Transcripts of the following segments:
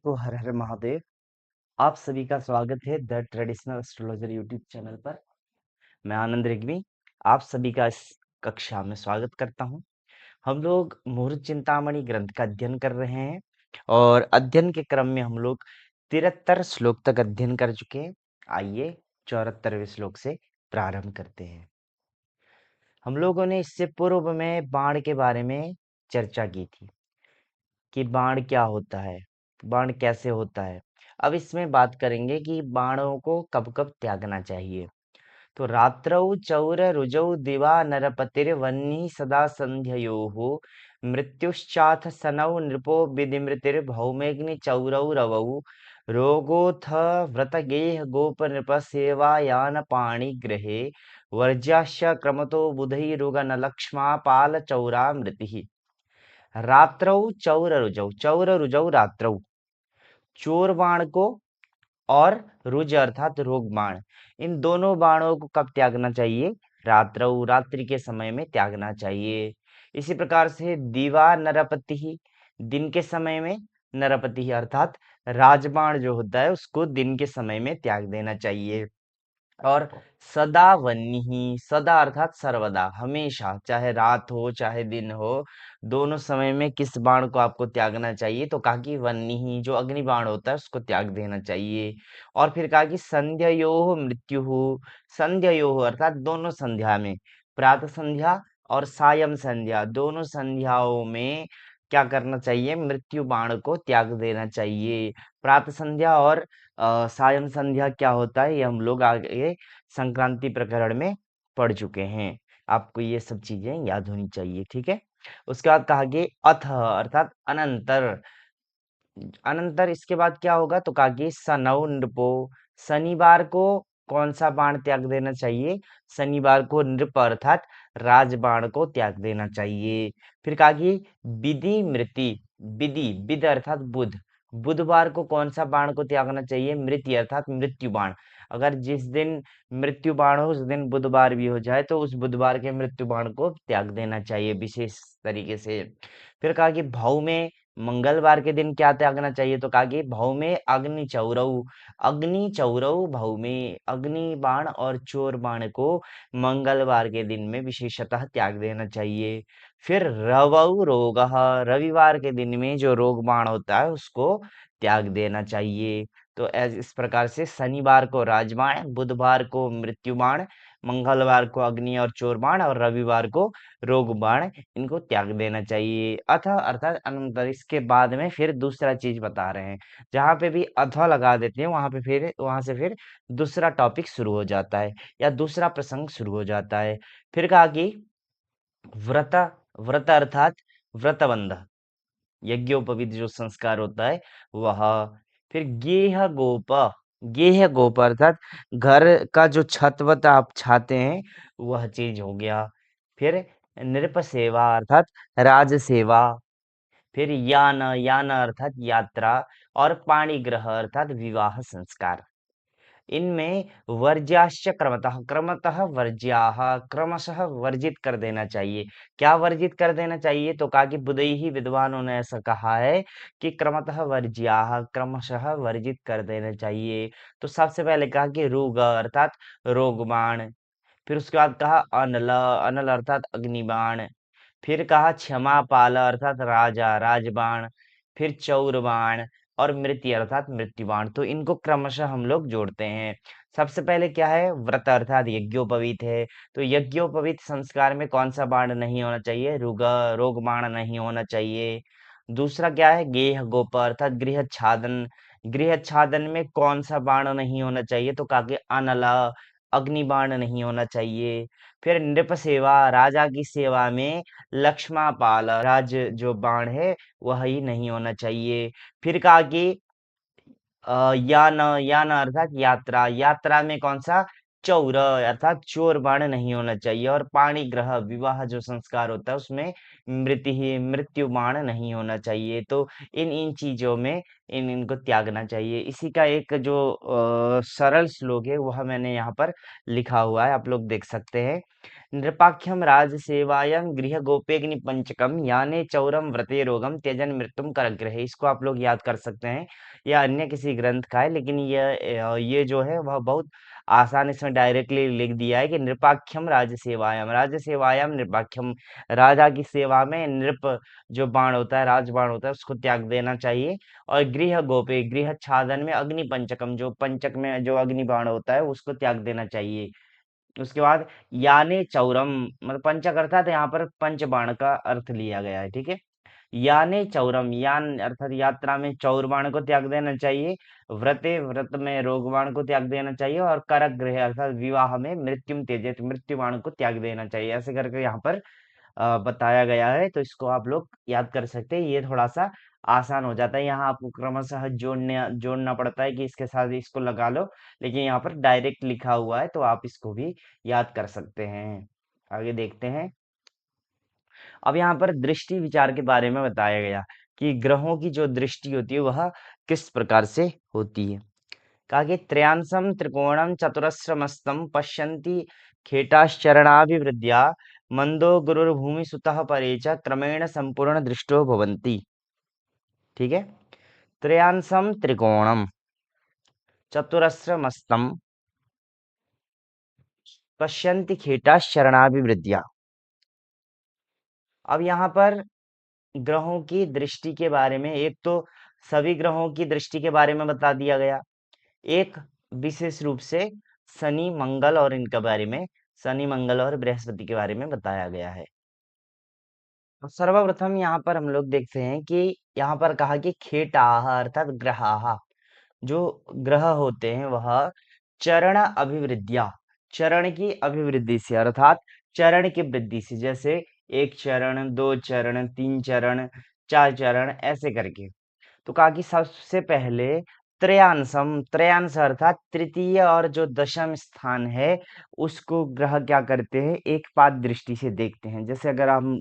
को हर हर महादेव। आप सभी का स्वागत है the traditional astrologer YouTube channel पर। मैं आनंद रिग्मी आप सभी का इस कक्षा में स्वागत करता हूं। हम लोग मुहूर्त चिंतामणि ग्रंथ का अध्ययन कर रहे हैं और अध्ययन के क्रम में हम लोग 73 श्लोक तक अध्ययन कर चुके हैं। आइए 74वें श्लोक से प्रारंभ करते हैं। हम लोगों ने इससे पूर्व में बाण के बारे में चर्चा की थी कि बाण क्या होता है, बाण कैसे होता है। अब इसमें बात करेंगे कि बाणों को कब कब त्यागना चाहिए। तो रात्रौ चौर रुजौ दिवा नरपतिर्वह्नि सदा संध्ययोः मृत्युश्चाथ सनौ नृपो विधिमृतिर्भौमेग्नि चौरौ रवौ रोगोऽथ व्रतगेह गोप नृप सेवायान पाणिग्रहे वर्ज्याश्च क्रमतो बुधैरुगनलक्ष्मापाल चौरा मृतिः। रात्रौ चौर रुजौ रात्रौ, चोर बाण को और रुज अर्थात रोग बाण, इन दोनों बाणों को कब त्यागना चाहिए? रात्रौ, रात्रि के समय में त्यागना चाहिए। इसी प्रकार से दिवा नरपति ही, दिन के समय में नरपति ही अर्थात राजबाण जो होता है उसको दिन के समय में त्याग देना चाहिए। और सदा वन्नी, सदा अर्थात सर्वदा, हमेशा, चाहे रात हो चाहे दिन हो, दोनों समय में किस बाण को आपको त्यागना चाहिए? तो कहा कि वन्नी, जो अग्नि बाण होता है उसको त्याग देना चाहिए। और फिर कहा कि संध्यायोः मृत्युः, संध्यायोः अर्थात दोनों संध्या में, प्रातः संध्या और सायं संध्या, दोनों संध्याओं में क्या करना चाहिए? मृत्यु बाण को त्याग देना चाहिए। प्रातः संध्या और सायं संध्या क्या होता है ये हम लोग आगे संक्रांति प्रकरण में पढ़ चुके हैं। आपको ये सब चीजें याद होनी चाहिए, ठीक है। उसके बाद कहा कि अथ अर्थात अनंतर, अनंतर इसके बाद क्या होगा? तो कहा कि सनौ नृपो, शनिवार को कौन सा बाण त्याग देना चाहिए? शनिवार को नृप अर्थात राजबाण को त्याग देना चाहिए। फिर कहा कि विधि मृति, विधि, विद अर्थात बुध, बुधवार को कौन सा बाण को त्यागना चाहिए? मृति अर्थात मृत्यु बाण। अगर जिस दिन मृत्यु बाण हो उस दिन बुधवार भी हो जाए तो उस बुधवार के मृत्यु बाण को त्याग देना चाहिए विशेष तरीके से। फिर कहा कि भाव में मंगलवार के दिन क्या त्यागना चाहिए? तो कहा कि भाव में अग्नि चौरऊ, अग्नि चौरऊ भाव में, अग्नि बाण और चोर बाण को मंगलवार के दिन में विशेषतः त्याग देना चाहिए। फिर रवऊ रोगः, रविवार के दिन में जो रोग बाण होता है उसको त्याग देना चाहिए। तो इस प्रकार से शनिवार को राजबाण, बुधवार को मृत्यु बाण, मंगलवार को अग्नि और चोर बाण और रविवार को रोग बाण, इनको त्याग देना चाहिए। अथ अर्थात अनंतर, इसके बाद में फिर दूसरा चीज बता रहे हैं। जहां पे भी अथवा लगा देते हैं वहां पे फिर वहां से फिर दूसरा टॉपिक शुरू हो जाता है या दूसरा प्रसंग शुरू हो जाता है। फिर कहा कि व्रत, व्रत अर्थात व्रतबंध, यज्ञोपवीत जो संस्कार होता है वह। फिर गेह गोप, गेह गोप अर्थात घर का जो छत वत आप छाते हैं वह चीज हो गया। फिर नृप सेवा अर्थात राज सेवा। फिर यान, यान अर्थात यात्रा। और पाणिग्रह अर्थात विवाह संस्कार। इनमें वर्ज्याश्च क्रमतः, क्रमतः वर्ज्याः, क्रमशः वर्जित कर देना चाहिए। क्या वर्जित कर देना चाहिए? तो कहा कि बुधैः, विद्वानों ने ऐसा कहा है कि क्रमतः वर्ज्याः, क्रमशः वर्जित कर देना चाहिए। तो सबसे पहले कहा कि रोग अर्थात रोगबाण। फिर उसके बाद कहा अनल, अनल अर्थात अग्निबाण। फिर कहा क्षमापाल अर्थात राजा, राजबाण। फिर चौरबाण और मृत्यु अर्थात मृत्युबाण। तो इनको क्रमशः हम लोग जोड़ते हैं। सबसे पहले क्या है? व्रत अर्थात यज्ञोपवीत है। तो यज्ञोपवीत संस्कार में कौन सा बाण नहीं होना चाहिए? रुग, रोग बाण नहीं होना चाहिए। दूसरा क्या है? गेह गोप अर्थात गृहच्छादन, गृहच्छादन में कौन सा बाण नहीं होना चाहिए? तो कहा कि अनला, अग्निबाण नहीं होना चाहिए। फिर नृप सेवा, राजा की सेवा में लक्ष्मापाल, राज जो बाण है वह ही नहीं होना चाहिए। फिर कहा कि यान, यान अर्थात यात्रा, यात्रा में कौन सा? चौर अर्थात चोर बाण नहीं होना चाहिए। और पाणी ग्रह, विवाह जो संस्कार होता है उसमें मृत्यु ही, मृत्यु बाण नहीं होना चाहिए। तो इन इन चीजों में इनको त्यागना चाहिए। इसी का एक जो सरल श्लोक है वह मैंने यहाँ पर लिखा हुआ है, आप लोग देख सकते हैं। नृपाख्यम राजसेवायम गृह गोपेग्नि पंचकम याने चौरम व्रते रोगम त्यजन मृत्युम करग्रह। इसको आप लोग याद कर सकते हैं, या अन्य किसी ग्रंथ का है, लेकिन ये जो है वह बहुत आसान इसमें डायरेक्टली लिख दिया है कि नृपाख्यम राजसेवायम नृपाख्यम, राजा की सेवा में नृप जो बाण होता है, राजबाण होता है, उसको त्याग देना चाहिए। और गृह गोपे, गृह छादन में अग्नि पंचकम, जो पंचक में जो अग्नि बाण होता है उसको त्याग देना चाहिए। उसके बाद याने चौरम, मतलब पंचक अर्थात यहाँ पर पंच बाण का अर्थ लिया गया है, ठीक है। याने चौरम, यान अर्थात यात्रा में चौर बाण को त्याग देना चाहिए। व्रते, व्रत में रोग बाण को त्याग देना चाहिए। और करगृह अर्थात विवाह में मृत्युम त्यजेत, मृत्यु बाण को त्याग देना चाहिए। ऐसे करके यहाँ पर बताया गया है, तो इसको आप लोग याद कर सकते हैं। ये थोड़ा सा आसान हो जाता है, यहाँ आपको क्रमशः जोड़ना पड़ता है कि इसके साथ इसको लगा लो, लेकिन यहाँ पर डायरेक्ट लिखा हुआ है तो आप इसको भी याद कर सकते हैं। आगे देखते हैं। अब यहाँ पर दृष्टि विचार के बारे में बताया गया कि ग्रहों की जो दृष्टि होती है वह किस प्रकार से होती है। कहा कि त्रयांसम त्रिकोणम चतुरस्रमस्तम पश्यन्ति खेटाश्चरणाभिवृद्ध्या मंदो गुरुर्भूमि सुतः परे च क्रमेण संपूर्ण दृष्टो भवन्ति। ठीक है। त्रयांसम त्रिकोणम चतुरस्रमस्तम पश्यन्ति खेटाश्चरणाभिवृद्ध्या। अब यहाँ पर ग्रहों की दृष्टि के बारे में, एक तो सभी ग्रहों की दृष्टि के बारे में बता दिया गया, एक विशेष रूप से शनि मंगल और इनके बारे में, शनि मंगल और बृहस्पति के बारे में बताया गया है। तो सर्वप्रथम यहाँ पर हम लोग देखते हैं कि यहाँ पर कहा कि खेटाः अर्थात ग्रहाः, जो ग्रह होते हैं वह चरण अभिवृद्धिया, चरण की अभिवृद्धि से अर्थात चरण की वृद्धि से, जैसे एक चरण, दो चरण, तीन चरण, चार चरण, ऐसे करके। तो कहा कि सबसे पहले त्रयांशम, त्रयांश अर्थात तृतीय और जो दशम स्थान है उसको ग्रह क्या करते हैं, एक पाद दृष्टि से देखते हैं। जैसे अगर हम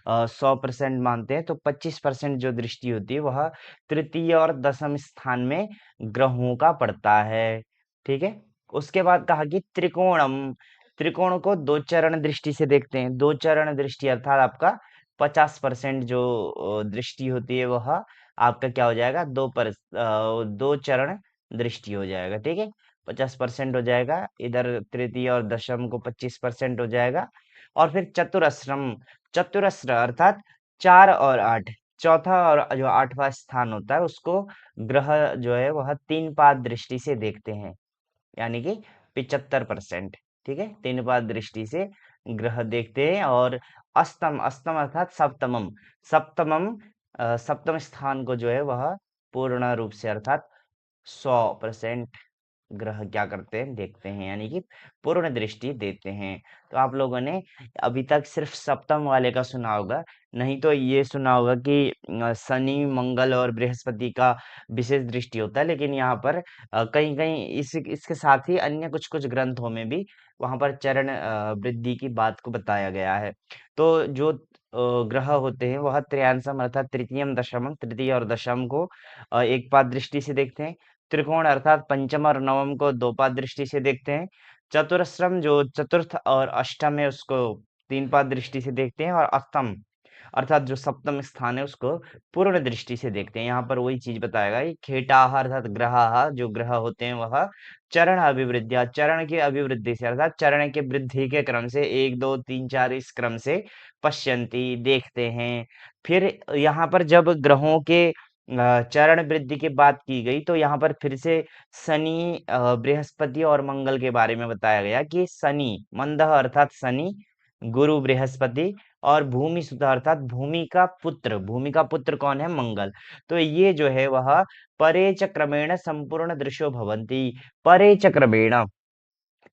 100% मानते हैं तो 25% जो दृष्टि होती है वह तृतीय और दशम स्थान में ग्रहों का पड़ता है। ठीक है। उसके बाद कहा कि त्रिकोणम, त्रिकोण को दो चरण दृष्टि से देखते हैं। दो चरण दृष्टि अर्थात आपका 50% जो दृष्टि होती है वह आपका क्या हो जाएगा, दो चरण दृष्टि हो जाएगा। ठीक है। 50% हो जाएगा, इधर तृतीय और दशम को 25% हो जाएगा। और फिर चतुरस्रम, चतुरस्र अर्थात 4 और 8, चौथा और जो आठवां स्थान होता है उसको ग्रह जो है वह तीन पाद दृष्टि से देखते हैं, यानी कि 75%। ठीक है। तीन पाद दृष्टि से ग्रह देखते हैं। और अष्टम, अष्टम अर्थात सप्तमम, सप्तमम सप्तम स्थान को जो है वह पूर्ण रूप से अर्थात 100% ग्रह क्या करते हैं, देखते हैं, यानी कि पूर्ण दृष्टि देते हैं। तो आप लोगों ने अभी तक सिर्फ सप्तम वाले का सुना होगा, नहीं तो ये सुना होगा कि शनि मंगल और बृहस्पति का विशेष दृष्टि होता है। लेकिन यहाँ पर कहीं कहीं इसके साथ ही अन्य कुछ कुछ ग्रंथों में भी वहां पर चरण वृद्धि की बात को बताया गया है। तो जो ग्रह होते हैं वह त्रयांशम अर्थात तृतीयम दशमम, तृतीय और दशम को एक पाद दृष्टि से देखते हैं। त्रिकोण अर्थात पंचम और नवम को दो पाद दृष्टि से देखते हैं। चतुरस्रम जो चतुर्थ और अष्टम है उसको तीन पाद दृष्टि से देखते हैं। और अष्टम अर्थात जो सप्तम स्थान है उसको पूर्ण दृष्टि से देखते हैं। यहाँ पर वही चीज बताएगा कि खेटाः अर्थात ग्रहाः, जो ग्रह होते हैं वह चरण अभिवृद्धिया, चरण की अभिवृद्धि से अर्थात चरण के वृद्धि के क्रम से, एक दो तीन चार इस क्रम से पश्यन्ति देखते हैं। फिर यहाँ पर जब ग्रहों के चरण वृद्धि की बात की गई तो यहाँ पर फिर से शनि बृहस्पति और मंगल के बारे में बताया गया कि शनि मंदः अर्थात शनि, गुरु बृहस्पति, और भूमि सुत अर्थात भूमि का पुत्र, भूमि का पुत्र कौन है, मंगल। तो ये जो है वह परे च क्रमेण संपूर्ण दृश्यो भवन्ति, परे च क्रमेण,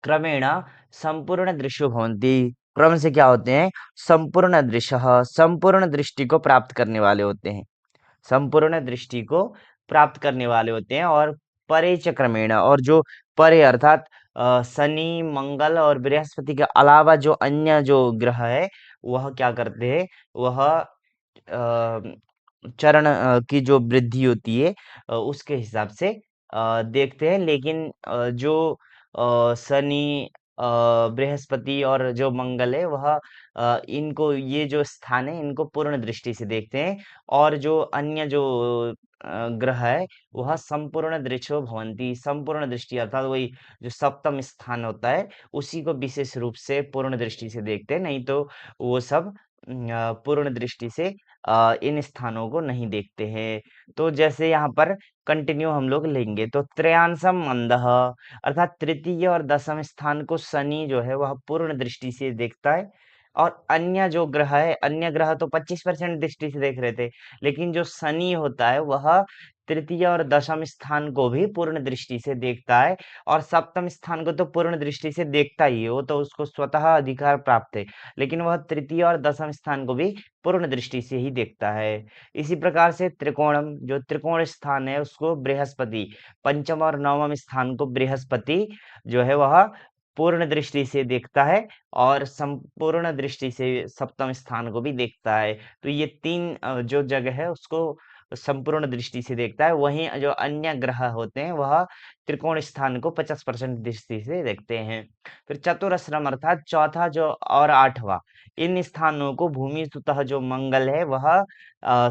क्रमेण संपूर्ण दृश्यो भवन्ति, क्रम से क्या होते हैं, संपूर्ण दृश्य, संपूर्ण दृष्टि को प्राप्त करने वाले होते हैं, संपूर्ण दृष्टि को प्राप्त करने वाले होते हैं। और परे च क्रमेण, और जो परे अर्थात शनि मंगल और बृहस्पति के अलावा जो अन्य जो ग्रह है वह क्या करते हैं, वह चरण की जो वृद्धि होती है उसके हिसाब से देखते हैं। लेकिन जो शनि बृहस्पति और जो मंगल है वह इनको ये जो स्थान है इनको पूर्ण दृष्टि से देखते हैं, और जो अन्य जो ग्रह है वह संपूर्ण दृशो भवंती, संपूर्ण दृष्टि अर्थात वही जो सप्तम स्थान होता है उसी को विशेष रूप से पूर्ण दृष्टि से देखते हैं, नहीं तो वो सब पूर्ण दृष्टि से इन स्थानों को नहीं देखते हैं। तो जैसे यहाँ पर कंटिन्यू हम लोग लेंगे तो त्रयांशम मंदः अर्थात तृतीय और दसम स्थान को शनि जो है वह पूर्ण दृष्टि से देखता है, और अन्य जो ग्रह है, अन्य ग्रह तो 25% दृष्टि से देख रहे थे, लेकिन जो शनि होता है वह तृतीय और दशम स्थान को भी पूर्ण दृष्टि से देखता है, और सप्तम स्थान को तो पूर्ण दृष्टि से देखता ही है, वो तो उसको स्वतः अधिकार प्राप्त है, लेकिन वह तृतीय और दसम स्थान को भी पूर्ण दृष्टि से ही देखता है। इसी प्रकार से त्रिकोणम जो त्रिकोण स्थान है उसको बृहस्पति, पंचम और नवम स्थान को बृहस्पति जो है वह पूर्ण दृष्टि से देखता है, और संपूर्ण दृष्टि से सप्तम स्थान को भी देखता है। तो ये तीन जो जगह है उसको संपूर्ण दृष्टि से देखता है, वहीं जो अन्य ग्रह होते हैं वह त्रिकोण स्थान को 50% दृष्टि से देखते हैं। फिर चतुरस्रम अर्थात चौथा जो और आठवां, इन स्थानों को भूमि सुतः जो मंगल है वह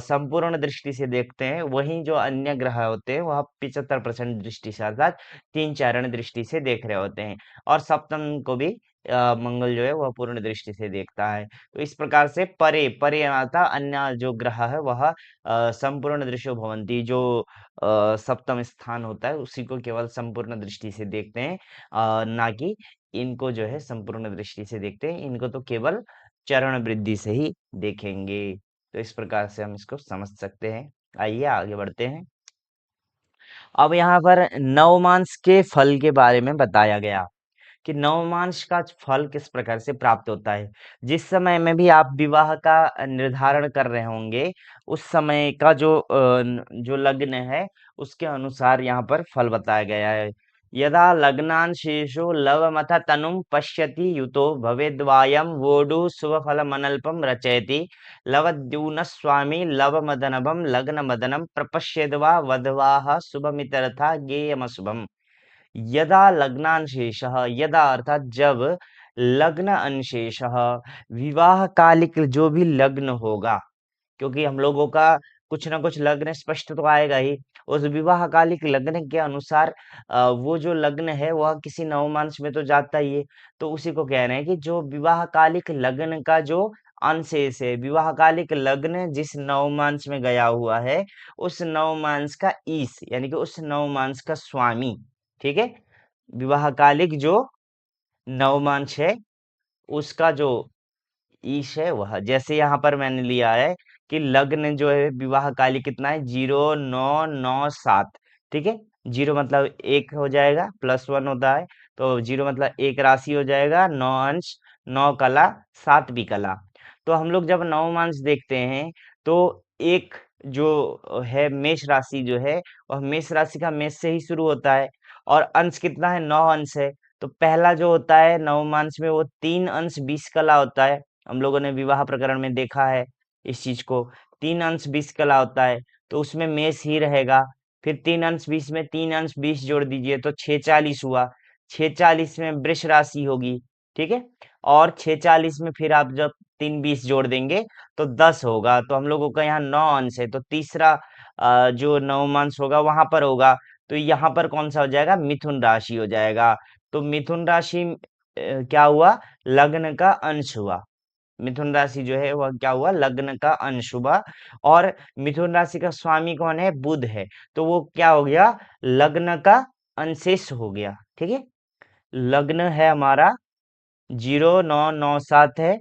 संपूर्ण दृष्टि से देखते हैं, वहीं जो अन्य ग्रह होते हैं वह 75% दृष्टि से अर्थात तीन चारण दृष्टि से देख रहे होते हैं, और सप्तम को भी मंगल जो है वह पूर्ण दृष्टि से देखता है। तो इस प्रकार से परे परे अर्थात अन्य जो ग्रह है वह संपूर्ण दृश्यो भवंती जो सप्तम स्थान होता है उसी को केवल संपूर्ण दृष्टि से देखते हैं, ना कि इनको जो है संपूर्ण दृष्टि से देखते हैं, इनको तो केवल चरण वृद्धि से ही देखेंगे। तो इस प्रकार से हम इसको समझ सकते हैं। आइए आगे बढ़ते हैं। अब यहाँ पर नवमांस के फल के बारे में बताया गया कि नवमांश का फल किस प्रकार से प्राप्त होता है। जिस समय में भी आप विवाह का निर्धारण कर रहे होंगे, उस समय का जो लग्न है उसके अनुसार यहाँ पर फल बताया गया है। यदा लग्नांशेषु लवमथ तनुम पश्यति युतो भवेद्वायं वोढुः शुभफलमनल्पं रचयति लवद्यूनः स्वामी लवमदनभं लग्नमदनं प्रपश्येद्वा वधवाः शुभमितरथा गेयमशुभम्। यदा लग्नांशेषः, यदा अर्थात जब लग्न अंशेषः, विवाह कालिक जो भी लग्न होगा, क्योंकि हम लोगों का कुछ ना कुछ लग्न स्पष्ट तो आएगा ही, उस विवाह कालिक लग्न के अनुसार वो जो लग्न है वह किसी नवमांश में तो जाता ही है। तो उसी को कह रहे हैं कि जो विवाह कालिक लग्न का जो अंशेष है, विवाह कालिक लग्न जिस नवमांश में गया हुआ है उस नवमांश का ईश यानी कि उस नवमांश का स्वामी, ठीक है, विवाह कालिक जो नवमांश है उसका जो ईश है वह, जैसे यहाँ पर मैंने लिया है कि लग्न जो है विवाह कालिक कितना है 0997, ठीक है। 0 मतलब एक हो जाएगा, +1 होता है, तो 0 मतलब एक राशि हो जाएगा, 9 अंश, 9 कला, 7 भी कला। तो हम लोग जब नवमांश देखते हैं तो एक जो है मेष राशि जो है वह मेष राशि का मेष से ही शुरू होता है, और अंश कितना है 9 अंश है। तो पहला जो होता है नवमांश में वो 3 अंश 20 कला होता है। हम लोगों ने विवाह प्रकरण में देखा है इस चीज को, 3 अंश 20 कला होता है, तो उसमें मेष ही रहेगा। फिर 3 अंश 20 में 3 अंश 20 जोड़ दीजिए तो 640 हुआ, 640 में वृष राशि होगी, ठीक है। और 640 में फिर आप जब 3 20 जोड़ देंगे तो 10 होगा, तो हम लोगों का यहाँ 9 अंश है, तो तीसरा जो नवमांश होगा वहां पर होगा, तो यहाँ पर कौन सा हो जाएगा, मिथुन राशि हो जाएगा। तो मिथुन राशि क्या हुआ, लग्न का अंश हुआ। मिथुन राशि जो है वह क्या हुआ, लग्न का अंश हुआ, और मिथुन राशि का स्वामी कौन है, बुध है, तो वो क्या हो गया, लग्न का अंशेष हो गया, ठीक है। लग्न है हमारा 0997 है,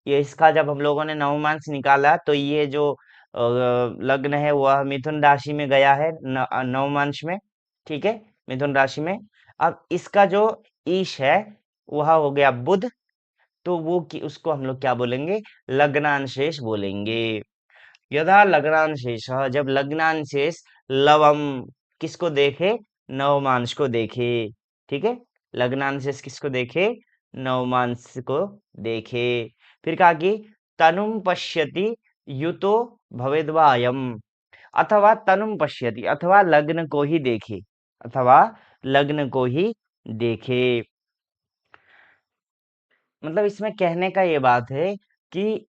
ये इसका जब हम लोगों ने नवमांश निकाला तो ये जो लग्न है वह मिथुन राशि में गया है नवमांश में, ठीक है, मिथुन राशि में। अब इसका जो ईश है वह हो गया बुध, तो वो उसको हम लोग क्या बोलेंगे, लग्नांशेष बोलेंगे। यदा लग्नांशेष, जब लग्नांशेष लवम किसको देखे, नवमांश को देखे, ठीक है, लग्नांशेष किसको देखे, नवमांश को देखे। फिर कहा कि तनुम पश्यति युतो भवेद्वा अयम, अथवा तनुम पश्यति अथवा लग्न को ही देखे, अथवा लग्न को ही देखे। मतलब इसमें कहने का ये बात है कि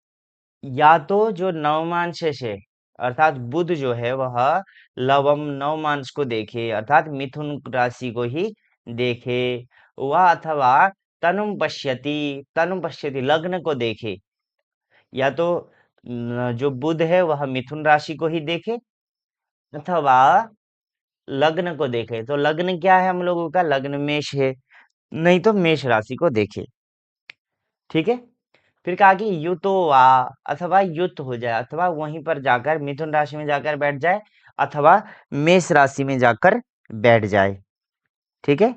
या तो जो नवमांशेष है अर्थात बुध जो है वह लवम नवमांश को देखे अर्थात मिथुन राशि को ही देखे, वह अथवा तनुम पश्यति लग्न को देखे। या तो जो बुध है वह मिथुन राशि को ही देखे अथवा लग्न को देखे। तो लग्न क्या है हम लोगों का, लग्न मेष है, नहीं तो मेष राशि को देखे। ठीक है, फिर कहा कि युतो वा अथवा युत हो जाए अथवा वहीं पर जाकर मिथुन राशि में जाकर बैठ जाए अथवा मेष राशि में जाकर बैठ जाए। ठीक है,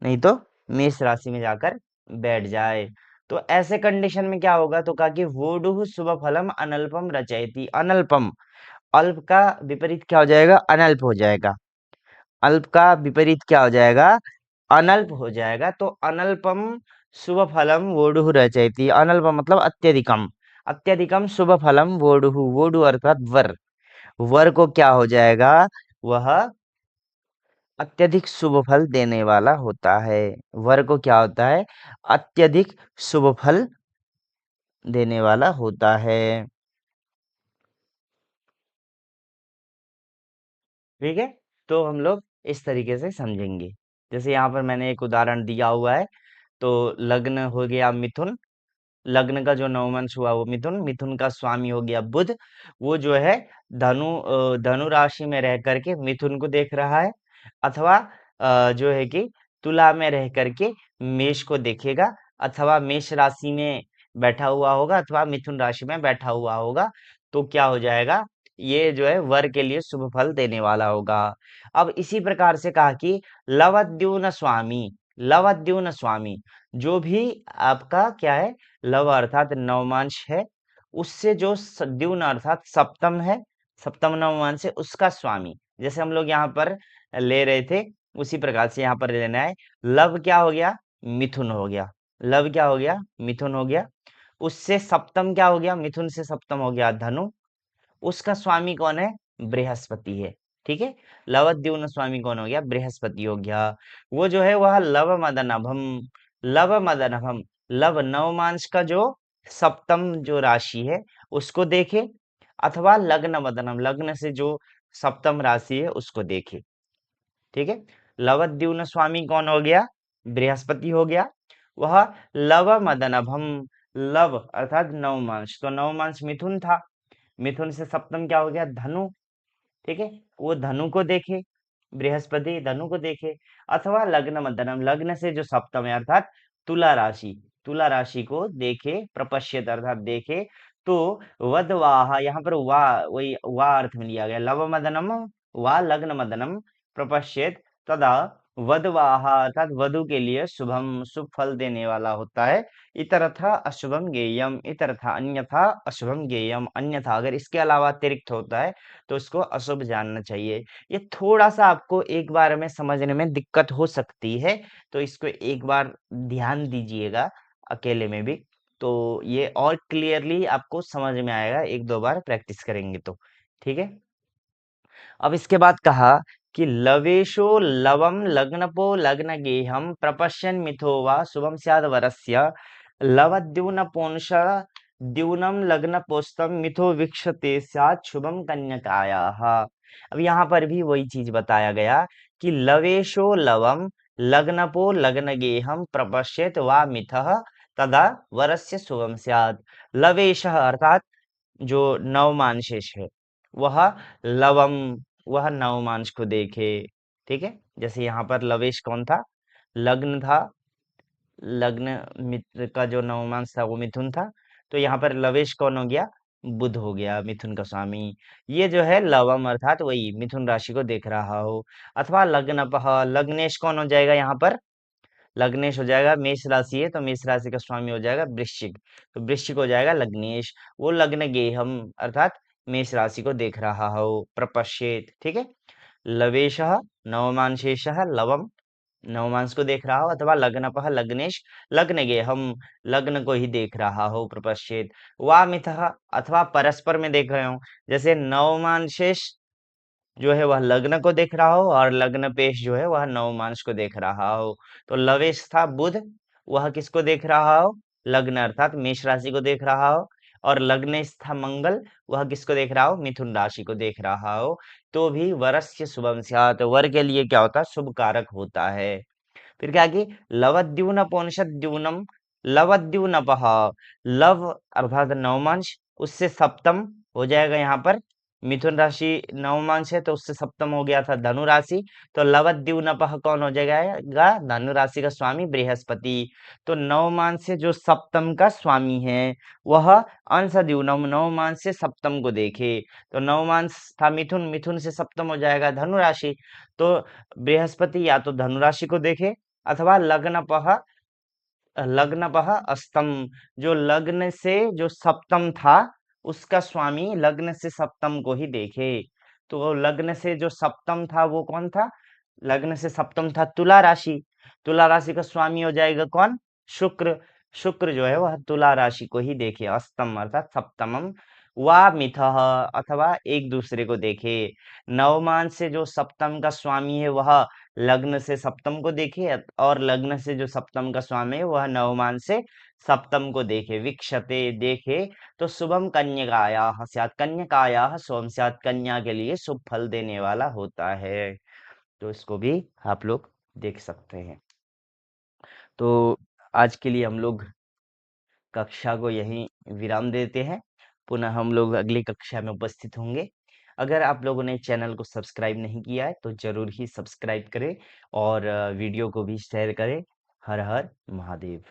नहीं तो मेष राशि में जाकर बैठ जाए। तो ऐसे कंडीशन में क्या होगा, तो कहा कि वोडुः शुभ फलम अनल्पम रचयति। अनल्पम, अल्प का विपरीत क्या हो जाएगा, अनल्प हो जाएगा। अल्प का विपरीत क्या हो जाएगा, अनल्प हो जाएगा। तो अनल्पम शुभ फलम वोडुः रचयति। अनल्पम मतलब अत्यधिकम, अत्यधिकम शुभ फलम वोडुः, वोडु अर्थात वर, वर को क्या हो जाएगा, वह अत्यधिक शुभ फल देने वाला होता है। वर को क्या होता है, अत्यधिक शुभ फल देने वाला होता है। ठीक है, तो हम लोग इस तरीके से समझेंगे। जैसे यहाँ पर मैंने एक उदाहरण दिया हुआ है, तो लग्न हो गया मिथुन, लग्न का जो नवमंश हुआ वो मिथुन, मिथुन का स्वामी हो गया बुध, वो जो है धनु राशि में रह करके मिथुन को देख रहा है अथवा जो है कि तुला में रह करके मेष को देखेगा अथवा मेष राशि में बैठा हुआ होगा अथवा मिथुन राशि में बैठा हुआ होगा। तो क्या हो जाएगा, ये जो है वर के लिए शुभ फल देने वाला होगा। अब इसी प्रकार से कहा कि लवद्युन स्वामी, लवद्युन स्वामी, जो भी आपका क्या है, लव अर्थात नवमांश है, उससे जो द्युन अर्थात सप्तम है, सप्तम नवमांश है, उसका स्वामी। जैसे हम लोग यहाँ पर ले रहे थे उसी प्रकार से यहाँ पर लेना है। लव क्या हो गया, मिथुन हो गया, लव क्या हो गया, मिथुन हो गया। उससे सप्तम क्या हो गया, मिथुन से सप्तम हो गया धनु, उसका स्वामी कौन है, बृहस्पति है। ठीक है, लवद्युम्न स्वामी कौन हो गया, बृहस्पति हो गया। वो जो है वह लव मदनभम, लव मदनभम, लव नवमांश का जो सप्तम जो राशि है उसको देखे अथवा लग्न मदनम, लग्न से जो सप्तम राशि है उसको देखे। ठीक है, लवद्युम्न स्वामी कौन हो गया, बृहस्पति हो गया। वह लव मदनभम, लव अर्थात नवमांश, तो नवमांश मिथुन था, मिथुन से सप्तम क्या हो गया, धनु। ठीक है, वो धनु को देखे, बृहस्पति धनु को देखे अथवा लग्न मध्यम, लग्न से जो सप्तम है अर्थात तुला राशि, तुला राशि को देखे, प्रपश्यत अर्थात देखे। तो वदवाह, यहाँ पर वाह वही वाह अर्थ में लिया गया, लव मदनम वा लग्न मदनम प्रपश्यत तदा वधवाह अर्थात वधु के लिए शुभम, शुभ फल देने वाला होता है। इतरथा अशुभम गेयम, इतरथा अन्यथा अशुभम गेयम, अन्यथा अगर इसके अलावा अतिरिक्त होता है तो इसको अशुभ जानना चाहिए। ये थोड़ा सा आपको एक बार में समझने में दिक्कत हो सकती है, तो इसको एक बार ध्यान दीजिएगा अकेले में भी, तो ये और क्लियरली आपको समझ में आएगा एक दो बार प्रैक्टिस करेंगे तो। ठीक है, अब इसके बाद कहा कि लवेशो लवम लग्नपो लग्न गेहम प्रपश्यन मिथो वा शुभम स्याद वरस्य लवद्युन पुंस द्यूनम लग्न पोस्तम मिथो वीक्षते स्यात् शुभम कन्यकायाः। अब यहाँ पर भी वही चीज बताया गया कि लवेशो लवम लग्नपो लग्न गेहम प्रपश्यत वा मिथः तदा वरस्य शुभम स्यात्। लवेशः अर्थात जो नवमांशेष है वह लवम, वह नवमांश को देखे। ठीक है, जैसे यहाँ पर लवेश कौन था, लग्न था, लग्न मित्र का जो नवमांश था वो मिथुन था, तो यहाँ पर लवेश कौन हो गया, बुध हो गया, मिथुन का स्वामी। ये जो है लवम अर्थात वही मिथुन राशि को देख रहा हो अथवा लग्नपः, लग्नेश कौन हो जाएगा यहाँ पर, लग्नेश हो जाएगा, मेष राशि है तो मेष राशि का स्वामी हो जाएगा वृश्चिक, तो वृश्चिक हो जाएगा लग्नेश। वो लग्न गेहम अर्थात मेष राशि को देख रहा हो, प्रपश्येत। ठीक है, लवेशः नवमांशेषः लवम, नवमांश को देख रहा हो अथवा लग्नपः लग्नेश लग्न गेहम, लग्न को ही देख रहा हो, प्रपश्येत। वामिथः अथवा परस्पर में देख रहे हो, जैसे नवमांशेष जो है वह लग्न को देख रहा हो और लग्न पेश जो है वह नवमांश को देख रहा हो। तो लवेश था बुध, वह किसको देख रहा हो, लग्न अर्थात मेष राशि को देख रहा हो, और लग्न स्था मंगल वह किसको देख रहा हो, मिथुन राशि को देख रहा हो, तो भी वरस्य शुभम स्यात्, वर के लिए क्या होता है, शुभ कारक होता है। फिर क्या कि लवद्यूनपोनिषद्यूनम लवद्यूनपः, लव अर्थात नवमांश, उससे सप्तम हो जाएगा यहाँ पर, मिथुन राशि नवमांश है तो उससे सप्तम हो गया था धनु राशि, तो लवद्यूनपः कौन हो जाएगा, धनु राशि का स्वामी बृहस्पति। तो नवमांश से जो सप्तम का स्वामी है वह अंशद्यूनम, नवमांश से सप्तम को देखे, तो नवमांश था मिथुन, मिथुन से सप्तम हो जाएगा धनु राशि, तो बृहस्पति या तो धनु राशि को देखे अथवा लग्नपः अस्तम, जो लग्न से जो सप्तम था उसका स्वामी लग्न से सप्तम को ही देखे। तो लग्न से जो सप्तम था वो कौन था, लग्न से सप्तम था तुला राशि, तुला राशि का स्वामी हो जाएगा कौन, शुक्र, शुक्र जो है वह तुला राशि को ही देखे, अस्तम अर्थात सप्तमम वा मिथः, अथवा एक दूसरे को देखे। नवमान से जो सप्तम का स्वामी है वह लग्न से सप्तम को देखे, और लग्न से जो सप्तम का स्वामी है वह नवमान से सप्तम को देखे, वीक्षते देखे, तो शुभम कन्यकायाः स्यात्, कन्यकायाः शुभम स्यात्, कन्या के लिए शुभ फल देने वाला होता है। तो इसको भी आप लोग देख सकते हैं। तो आज के लिए हम लोग कक्षा को यहीं विराम देते हैं, पुनः हम लोग अगली कक्षा में उपस्थित होंगे। अगर आप लोगों ने चैनल को सब्सक्राइब नहीं किया है तो जरूर ही सब्सक्राइब करें, और वीडियो को भी शेयर करें। हर हर महादेव।